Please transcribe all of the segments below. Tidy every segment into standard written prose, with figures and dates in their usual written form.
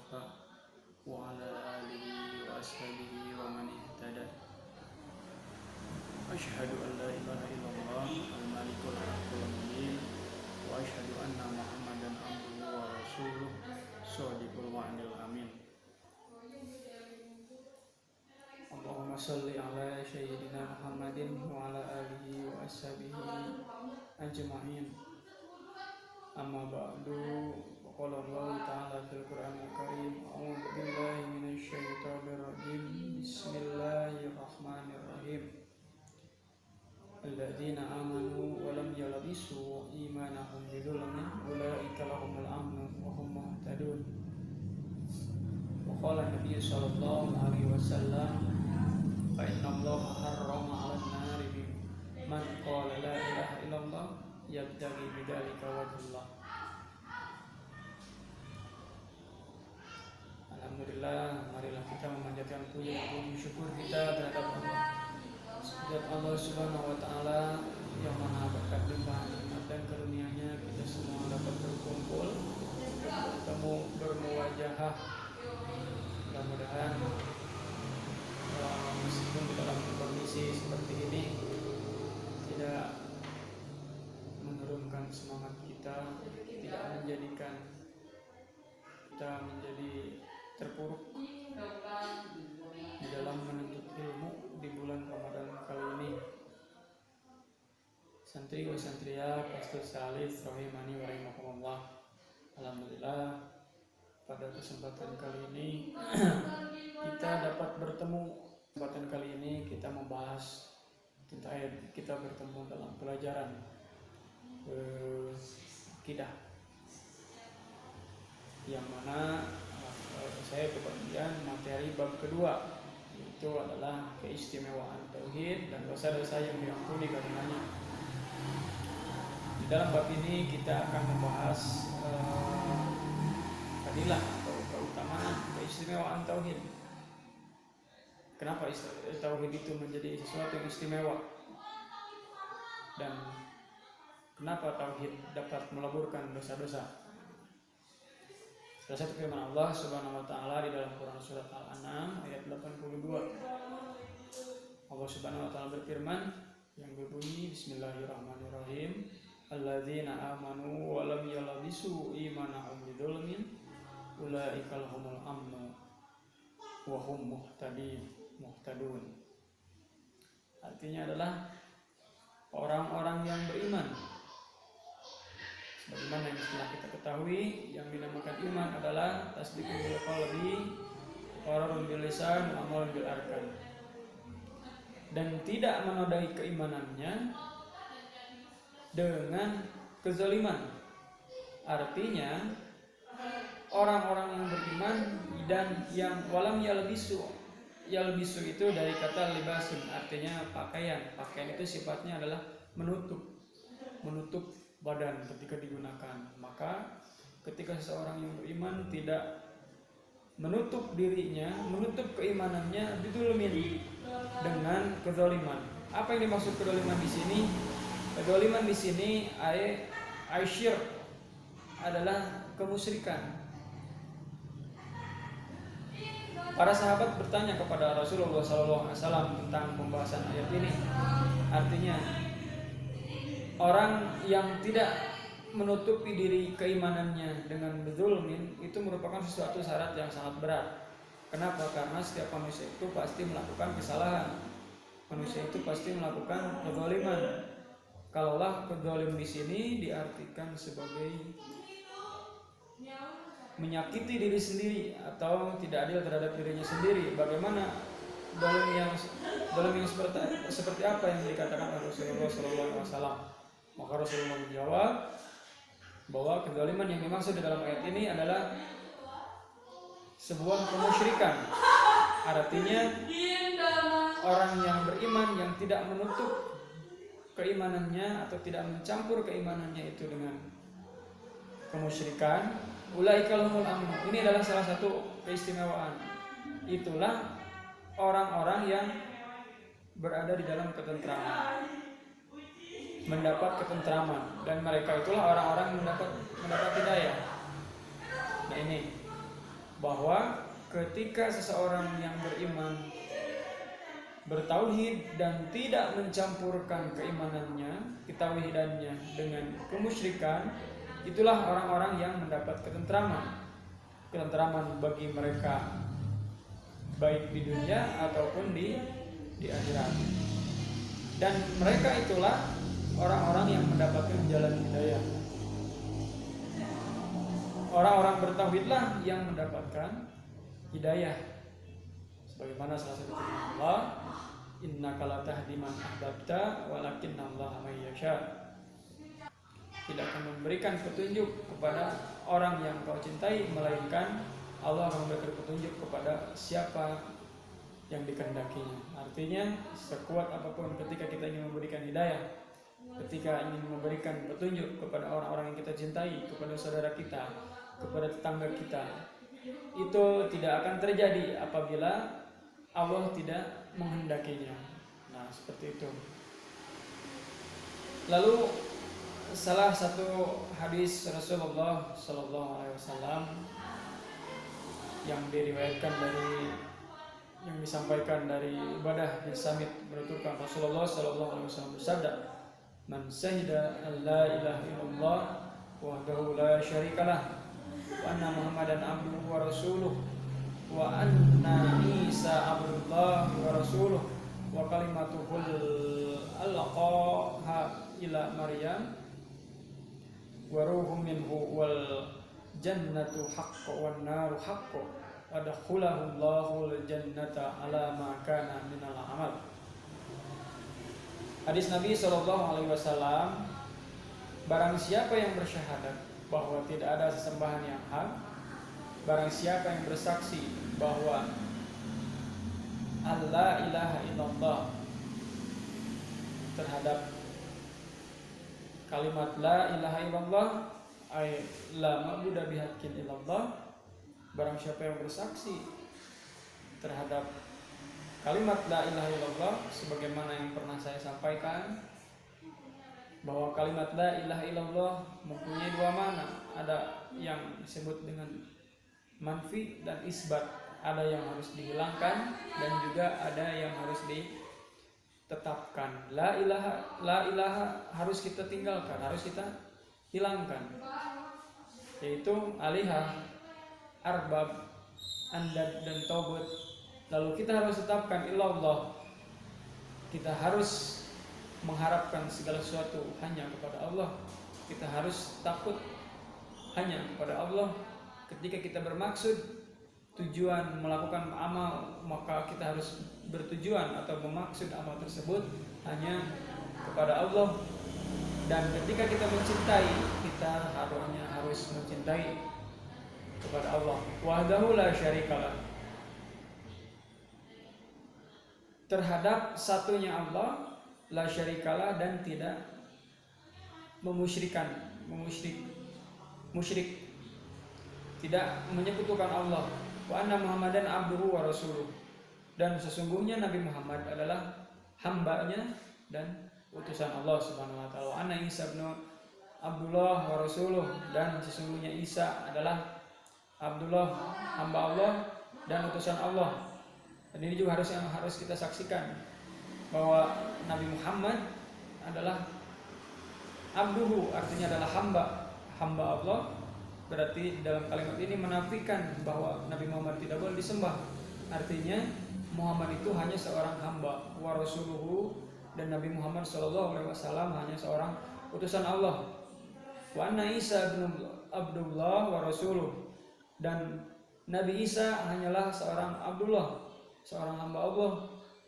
Mustafa wa ala alihi wa ashabihi wa man ihtada. Asyhadu an la ilaha illallah al-malikul haqqul mubin wa asyhadu anna Muhammadan abduhu wa rasuluh shadiqul wa'dil amin. Allahumma shalli ala sayyidina Muhammadin wa ala alihi wa ashabihi ajma'in. Amma ba'du, qala Allah ta'ala fil Qur'anil Karim, a'udzu billahi minasy syaithanir rajim. Bismillahirrahmanirrahim. Alladzina amanu wa lam yalbisu imanahum bidzulmin ulaika lahumul amnu wa hum muhtadun. Wa qala Nabi sallallahu alaihi wasallam, fa inna Allaha harrama 'alan nari man qala la ilaha illallah yabtaghi bidzalika wajhullah. Alhamdulillah, marilah kita memanjatkan puji dan puji syukur kita terhadap Allah Subhanahu wa taala yang Maha berkat limpahan nikmat dan karunia-Nya, kita semua dapat berkumpul, bertemu, bermuwajahah. Mudah-mudahan meskipun di dalam kondisi seperti ini tidak menurunkan semangat kita, tidak menjadikan kita menjadi terpuruk di dalam menuntut ilmu di bulan Ramadan kali ini. Santri wa santria Pastor Salif rahimani wa rahimakumullah. Alhamdulillah, pada kesempatan kali ini kita dapat bertemu. Kesempatan kali ini kita membahas tentang kita bertemu dalam pelajaran akidah, yang mana saya kebagian materi bab kedua, yaitu adalah keistimewaan tauhid dan dosa-dosa yang diampuni karenanya. Di dalam bab ini kita akan membahas fadilah atau keutamaan keistimewaan tauhid. Kenapa tauhid itu menjadi sesuatu yang istimewa, dan kenapa tauhid dapat meleburkan dosa-dosa? Salah satu firman Allah Subhanahu wa taala di dalam Quran surat Al-An'am ayat 82. Allah Subhanahu wa taala berfirman yang berbunyi, Bismillahirrahmanirrahim. Alladzina amanu wa lam yalbisu imanahum bidzulmin ulaika lahumul amnu wa hum muhtadun. Artinya adalah orang-orang yang beriman. Sebagaimana yang setelah kita ketahui, yang dinamakan iman adalah tasdiqun bil qalbi, iqrarun bil lisan, amalun bil arkan. Dan tidak menodai keimanannya dengan kezaliman. Artinya orang-orang yang beriman dan yang walam yalbisu itu dari kata libasun, artinya pakaian. Pakaian itu sifatnya adalah menutup badan ketika digunakan. Maka ketika seseorang yang beriman tidak menutup dirinya, menutup keimanannya, dizalimin dengan kezaliman. Apa yang dimaksud kezaliman di sini? Kezaliman di sini aisyir adalah kemusyrikan. Para sahabat bertanya kepada Rasulullah SAW tentang pembahasan ayat ini. Artinya orang yang tidak menutupi diri keimanannya dengan dzulmin itu merupakan sesuatu syarat yang sangat berat. Kenapa? Karena setiap manusia itu pasti melakukan kesalahan. Manusia itu pasti melakukan kezaliman. Kalaulah kezaliman di sini diartikan sebagai menyakiti diri sendiri atau tidak adil terhadap dirinya sendiri, bagaimana zalim yang seperti apa yang dikatakan oleh Rasulullah SAW? Maka Rasulullah menjawab bahwa kezaliman yang dimaksud di dalam ayat ini adalah sebuah kemusyrikan. Artinya orang yang beriman yang tidak menutup keimanannya atau tidak mencampur keimanannya itu dengan kemusyrikan. Ulaika lahumul amnu. Ini adalah salah satu keistimewaan. Itulah orang-orang yang berada di dalam ketentraman, mendapat ketentraman, dan mereka itulah orang-orang yang mendapat hidayah. Nah ini bahwa ketika seseorang yang beriman bertauhid dan tidak mencampurkan keimanannya, ketauhidannya dengan kemusyrikan, itulah orang-orang yang mendapat ketentraman bagi mereka baik di dunia ataupun di akhirat. Dan mereka itulah orang-orang yang mendapatkan jalan hidayah. Orang-orang bertauhidlah yang mendapatkan hidayah. Sebagaimana salah satu firman Allah, innaka la tahdi man ahbabta walakinallaha may yasha. Tidak akan memberikan petunjuk kepada orang yang kau cintai, melainkan Allah akan memberikan petunjuk kepada siapa yang dikehendakinya. Artinya sekuat apapun ketika kita ingin memberikan hidayah, ketika ingin memberikan petunjuk kepada orang-orang yang kita cintai, kepada saudara kita, kepada tetangga kita, itu tidak akan terjadi apabila Allah tidak menghendakinya. Nah, seperti itu. Lalu salah satu hadis Rasulullah SAW yang diriwayatkan yang disampaikan dari Ubadah bin Samit menuturkan Rasulullah SAW bersabda, "Man syahida an la ilaha illallah wahdahu la syarikalah wa anna Muhammadan abduhu wa rasuluh wa anna Isa abdullah wa rasuluh wa kalimatuhul alqaha ila Maryam wa ruhum minhu wal jannatu haqqo wan naru haqqo wa dakhulahu Allahul jannata ala ma kana minal amal." Hadis Nabi SAW, barang siapa yang bersyahadat bahwa tidak ada sesembahan yang hak, barang siapa yang bersaksi bahwa la ilaha illallah, terhadap kalimat la ilaha illallah ay la ma'budu bihaqqin illallah, barang siapa yang bersaksi terhadap kalimat la ilaha illallah, sebagaimana yang pernah saya sampaikan bahwa kalimat la ilaha illallah mempunyai dua makna. Ada yang disebut dengan manfi dan isbat, ada yang harus dihilangkan dan juga ada yang harus ditetapkan. La ilaha harus kita tinggalkan, harus kita hilangkan, yaitu alihah, arbab, andad dan taubat. Lalu kita harus tetapkan illallah, kita harus mengharapkan segala sesuatu hanya kepada Allah, kita harus takut hanya kepada Allah. Ketika kita bermaksud tujuan melakukan amal, maka kita harus bertujuan atau memaksud amal tersebut hanya kepada Allah. Dan ketika kita mencintai, kita harus mencintai kepada Allah wahdahu la syarikalah, terhadap satunya Allah, la syarikalah, dan tidak musyrik, tidak menyekutukan Allah. Wa anna Muhammadan abduhu wa rasuluh, dan sesungguhnya Nabi Muhammad adalah hambanya dan utusan Allah Subhanahu wa taala. Wa anna Isa bin Abdullah wa rasuluh, dan sesungguhnya Isa adalah Abdullah, hamba Allah dan utusan Allah. Dan ini juga harus kita saksikan bahwa Nabi Muhammad adalah abduhu, artinya adalah hamba Allah. Berarti dalam kalimat ini menafikan bahwa Nabi Muhammad tidak boleh disembah. Artinya Muhammad itu hanya seorang hamba, wa rasuluhu, dan Nabi Muhammad SAW hanya seorang utusan Allah. Wa anna Isa bin Abdullah wa rasuluh, dan Nabi Isa hanyalah seorang Abdullah, seorang hamba Allah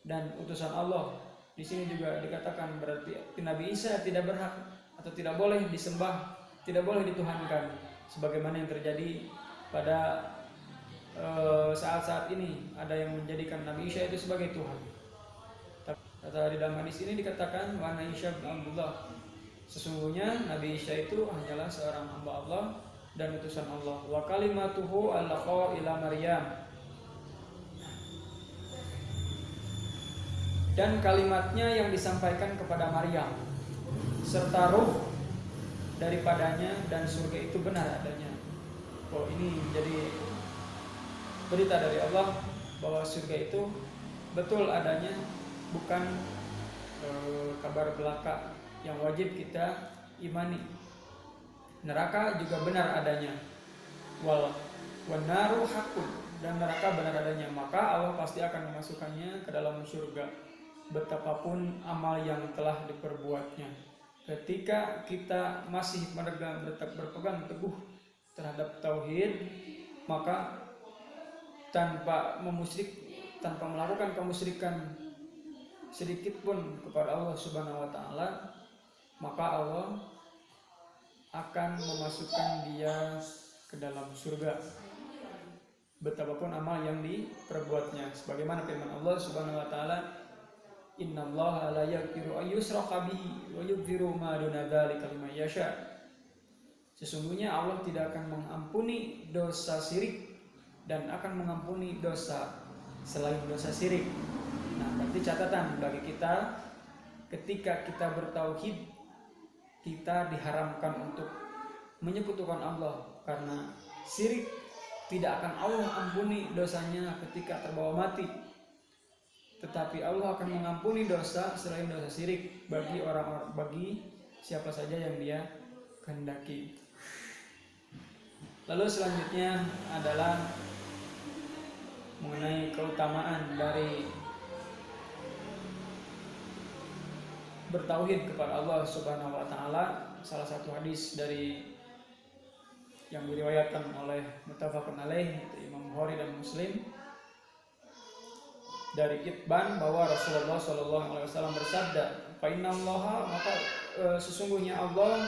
dan utusan Allah. Di sini juga dikatakan berarti Nabi Isa tidak berhak atau tidak boleh disembah, tidak boleh dituhankan, sebagaimana yang terjadi pada saat-saat ini. Ada yang menjadikan Nabi Isa itu sebagai Tuhan. Kata di dalam hadis ini dikatakan wa Isa bin Abdullah, sesungguhnya Nabi Isa itu hanyalah seorang hamba Allah dan utusan Allah. Wa kalimatuhu alqa ila Maryam, dan kalimatnya yang disampaikan kepada Maryam, serta ruh daripadanya, dan surga itu benar adanya. Oh, ini menjadi berita dari Allah bahwa surga itu betul adanya, bukan kabar belaka yang wajib kita imani. Neraka juga benar adanya, wal naru hakun, dan neraka benar adanya, maka Allah pasti akan memasukkannya ke dalam surga betapapun amal yang telah diperbuatnya. Ketika kita masih berpegang teguh terhadap tauhid, maka tanpa melakukan kemusyrikan sedikit pun kepada Allah Subhanahu wa taala, maka Allah akan memasukkan dia ke dalam surga betapapun amal yang diperbuatnya. Sebagaimana firman Allah Subhanahu wa taala, innallaha la yaghfiru ay yushraka bihi wa yaghfiru ma duna dzalika liman yasha. Sesungguhnya Allah tidak akan mengampuni dosa syirik dan akan mengampuni dosa selain dosa syirik. Nah, berarti catatan bagi kita, ketika kita bertauhid, kita diharamkan untuk menyekutukan Allah, karena syirik tidak akan Allah ampuni dosanya ketika terbawa mati. Tetapi Allah akan mengampuni dosa selain dosa syirik bagi siapa saja yang dia kehendaki. Lalu selanjutnya adalah mengenai keutamaan dari bertauhid kepada Allah Subhanahu wa taala. Salah satu hadis dari yang diriwayatkan oleh muttafaqun alaih, Imam Bukhari dan Muslim, dari Itban bahwa Rasulullah SAW bersabda, fa innallaha, maka sesungguhnya Allah,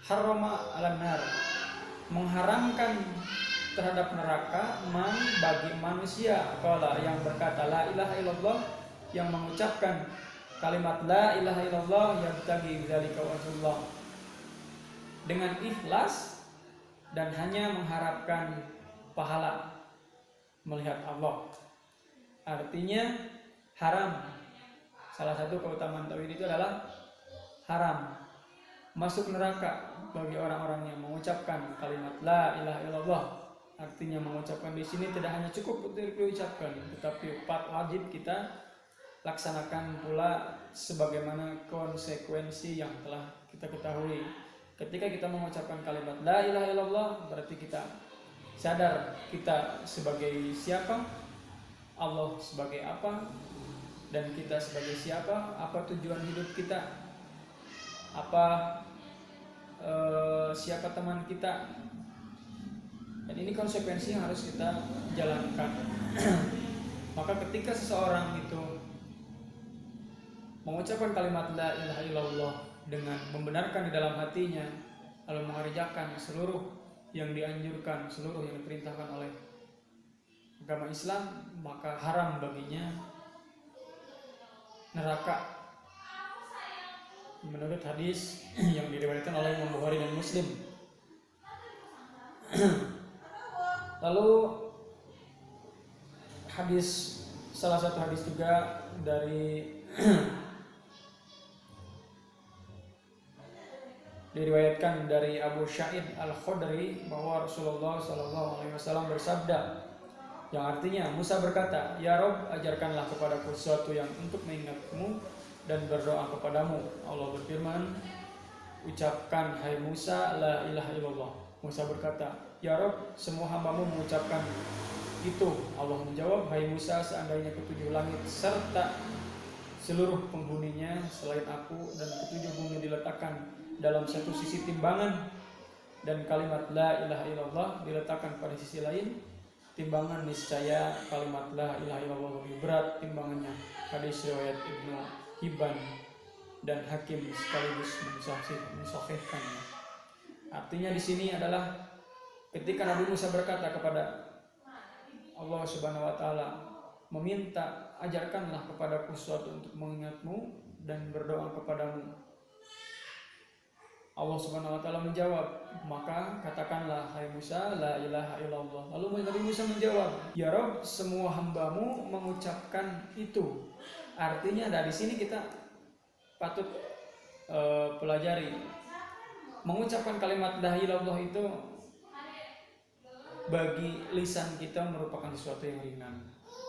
harrama 'alan nar, mengharamkan terhadap neraka, man, bagi manusia, qala, yang berkata la ilaha illallah, yang mengucapkan kalimat la ilaha illallah yabtaghi bidzalika wajhullah, dengan ikhlas dan hanya mengharapkan pahala melihat Allah. Artinya haram. Salah satu keutamaan tauhid itu adalah haram masuk neraka bagi orang-orang yang mengucapkan kalimat la ilaha illallah. Artinya mengucapkan di sini tidak hanya cukup untuk diucapkan, tetapi wajib kita laksanakan pula sebagaimana konsekuensi yang telah kita ketahui. Ketika kita mengucapkan kalimat la ilaha illallah, berarti kita sadar kita sebagai siapa, Allah sebagai apa, dan kita sebagai siapa, apa tujuan hidup kita, apa siapa teman kita. Dan ini konsekuensi yang harus kita jalankan. Maka ketika seseorang itu mengucapkan kalimat la ilaha illallah dengan membenarkan di dalam hatinya, lalu mengerjakan seluruh yang dianjurkan, seluruh yang diperintahkan oleh agama Islam, maka haram baginya neraka. Menurut hadis yang diriwayatkan oleh Imam Bukhari dan Muslim. Lalu salah satu hadis juga dari diriwayatkan dari Abu Sa'id Al-Khudri bahwa Rasulullah SAW bersabda, yang artinya Musa berkata, ya Rob, ajarkanlah kepadaku sesuatu yang untuk mengingatmu dan berdoa kepadamu. Allah berfirman, ucapkan hai Musa la ilaha illallah. Musa berkata, ya Rob, semua hambamu mengucapkan itu. Allah menjawab, hai Musa, seandainya ketujuh langit serta seluruh penghuninya selain aku dan ketujuh bumi diletakkan dalam satu sisi timbangan, dan kalimat la ilaha illallah diletakkan pada sisi lain timbangan, niscaya kalimat la ilaha illallah lebih berat timbangannya. Hadis riwayat Ibnu Hibban dan Hakim sekaligus mensahihkannya. Artinya di sini adalah ketika Nabi Musa berkata kepada Allah Subhanahu wa taala, meminta ajarkanlah kepadaku sesuatu untuk mengingatmu dan berdoa kepadamu. Allah Subhanahu wa taala menjawab, maka katakanlah hai Musa la ilaha illallah. Lalu Nabi Musa menjawab, ya Rabb, semua hambamu mengucapkan itu. Artinya dari sini kita patut pelajari, mengucapkan kalimat la ilaha illallah itu bagi lisan kita merupakan sesuatu yang ringan,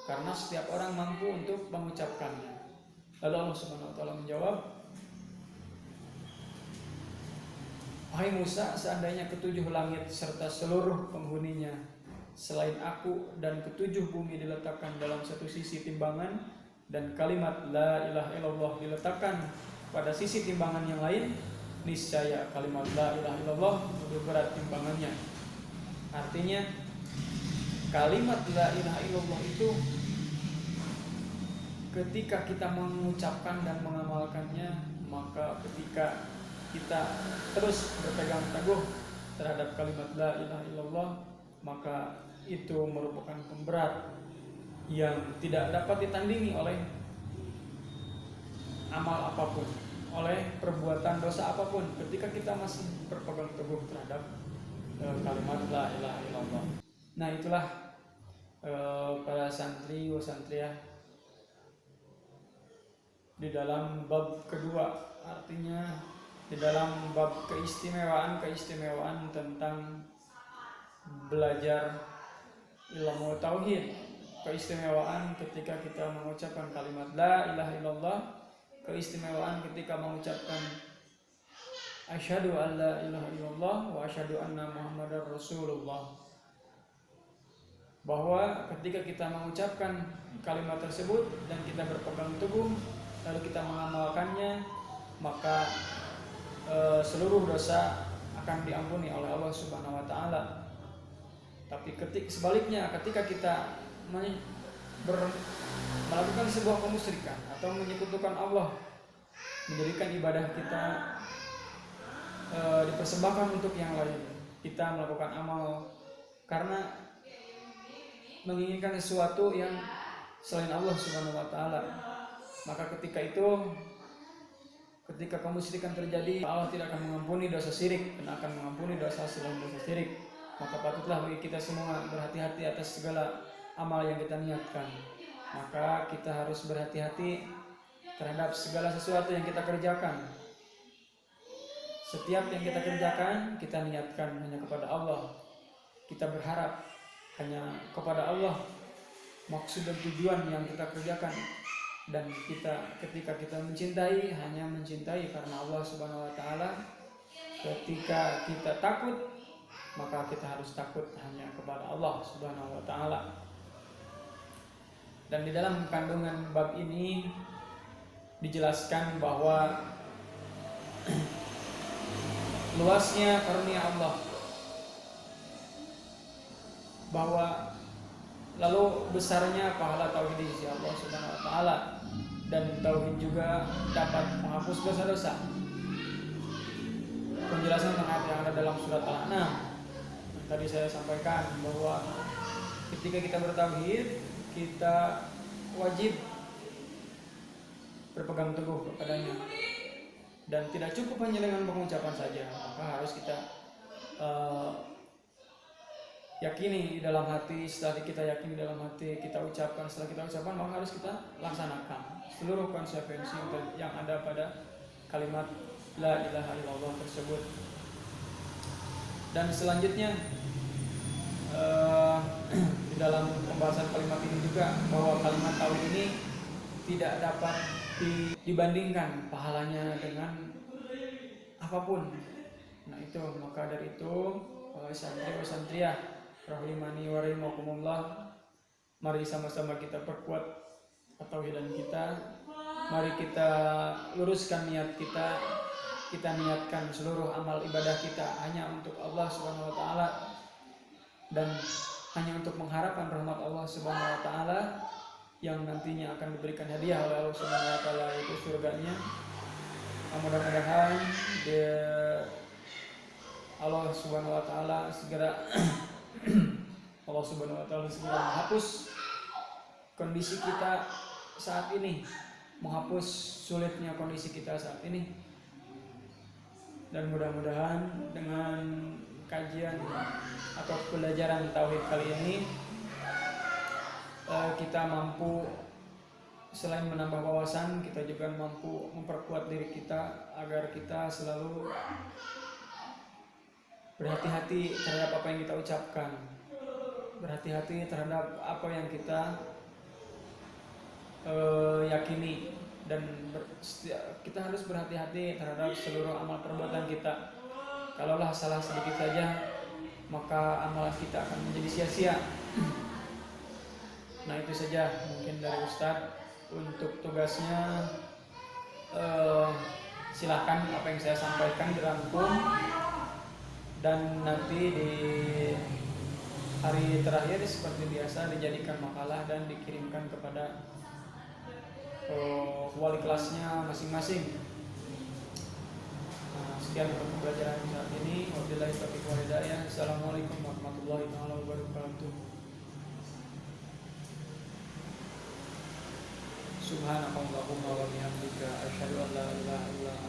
karena setiap orang mampu untuk mengucapkannya. Lalu Allah Subhanahu wa taala menjawab, "Wahai Musa, seandainya ketujuh langit serta seluruh penghuninya selain aku dan ketujuh bumi diletakkan dalam satu sisi timbangan, dan kalimat la ilaha illallah diletakkan pada sisi timbangan yang lain, niscaya kalimat la ilaha illallah lebih berat timbangannya." Artinya kalimat la ilaha illallah itu ketika kita mengucapkan dan mengamalkannya, maka ketika kita terus berpegang teguh terhadap kalimat la ilaha illallah, maka itu merupakan pemberat yang tidak dapat ditandingi oleh amal apapun, oleh perbuatan dosa apapun, ketika kita masih berpegang teguh terhadap kalimat la ilaha illallah. Nah, itulah para santri wa santriyah di dalam bab kedua, artinya di dalam bab keistimewaan tentang belajar ilmu tauhid, keistimewaan ketika kita mengucapkan kalimat la ilaha illallah, keistimewaan ketika mengucapkan asyhadu an la ilaha illallah wa asyhadu anna muhammadar rasulullah. Bahwa ketika kita mengucapkan kalimat tersebut dan kita berpegang teguh lalu kita mengamalkannya, maka seluruh dosa akan diampuni oleh Allah Subhanahu wa taala. Tapi sebaliknya, ketika kita melakukan sebuah kemusyrikan atau menyekutukan Allah, menjadikan ibadah kita dipersembahkan untuk yang lain, kita melakukan amal karena menginginkan sesuatu yang selain Allah Subhanahu wa taala, maka ketika kemusyrikan terjadi, Allah tidak akan mengampuni dosa syirik dan akan mengampuni dosa selain dosa syirik. Maka patutlah bagi kita semua berhati-hati atas segala amal yang kita niatkan. Maka kita harus berhati-hati terhadap segala sesuatu yang kita kerjakan. Setiap yang kita kerjakan, kita niatkan hanya kepada Allah. Kita berharap hanya kepada Allah maksud dan tujuan yang kita kerjakan. Dan ketika kita mencintai, hanya mencintai karena Allah Subhanahu wa taala. Ketika kita takut, maka kita harus takut hanya kepada Allah Subhanahu wa taala. Dan di dalam kandungan bab ini dijelaskan bahwa luasnya karunia Allah, bahwa lalu besarnya pahala tauhid di sisi Allah Subhanahu wa taala, dan tauhid juga dapat menghapus dosa-dosa. Penjelasan tentang yang ada dalam surat Al-An'am tadi saya sampaikan bahwa ketika kita bertauhid, kita wajib berpegang teguh kepadanya, dan tidak cukup hanya dengan pengucapan saja, maka harus kita yakini di dalam hati. Setelah kita yakini dalam hati, kita ucapkan. Setelah kita ucapkan, maka harus kita laksanakan seluruh konsekuensi yang ada pada kalimat la ilaha illallah tersebut. Dan selanjutnya di dalam pembahasan kalimat ini juga, bahwa kalimat tauhid ini tidak dapat dibandingkan pahalanya dengan apapun. Nah itu, maka dari itu santri wa santriyah rahimani wa rahimakumullah, mari sama-sama kita perkuat ketauhidan kita. Mari kita luruskan niat kita. Kita niatkan seluruh amal ibadah kita hanya untuk Allah Subhanahu wa taala, dan hanya untuk mengharapkan rahmat Allah Subhanahu wa taala yang nantinya akan diberikan hadiah oleh Allah Subhanahu wa taala, yaitu surganya. Mudah-mudahan Allah Subhanahu wa taala segera Allah Subhanahu wa taala segera menghapus kondisi kita saat ini, menghapus sulitnya kondisi kita saat ini. Dan mudah-mudahan dengan kajian atau pelajaran tauhid kali ini kita mampu, selain menambah wawasan, kita juga mampu memperkuat diri kita agar kita selalu berhati-hati terhadap apa yang kita ucapkan, berhati-hati terhadap apa yang kita yakini, dan kita harus berhati-hati terhadap seluruh amal perbuatan kita. Kalaulah salah sedikit saja, maka amalan kita akan menjadi sia-sia. Nah, itu saja mungkin dari Ustadz. Untuk tugasnya silakan apa yang saya sampaikan dirangkum, dan nanti di hari terakhir seperti biasa dijadikan makalah dan dikirimkan kepada wali kelasnya masing-masing. Nah, sekian untuk pembelajaran saat ini. Wabillahi taufiq wal hidayah. Assalamualaikum warahmatullahi wabarakatuh. Subhanakallahumma wa bihamdika asyhadu an la ilaha illa anta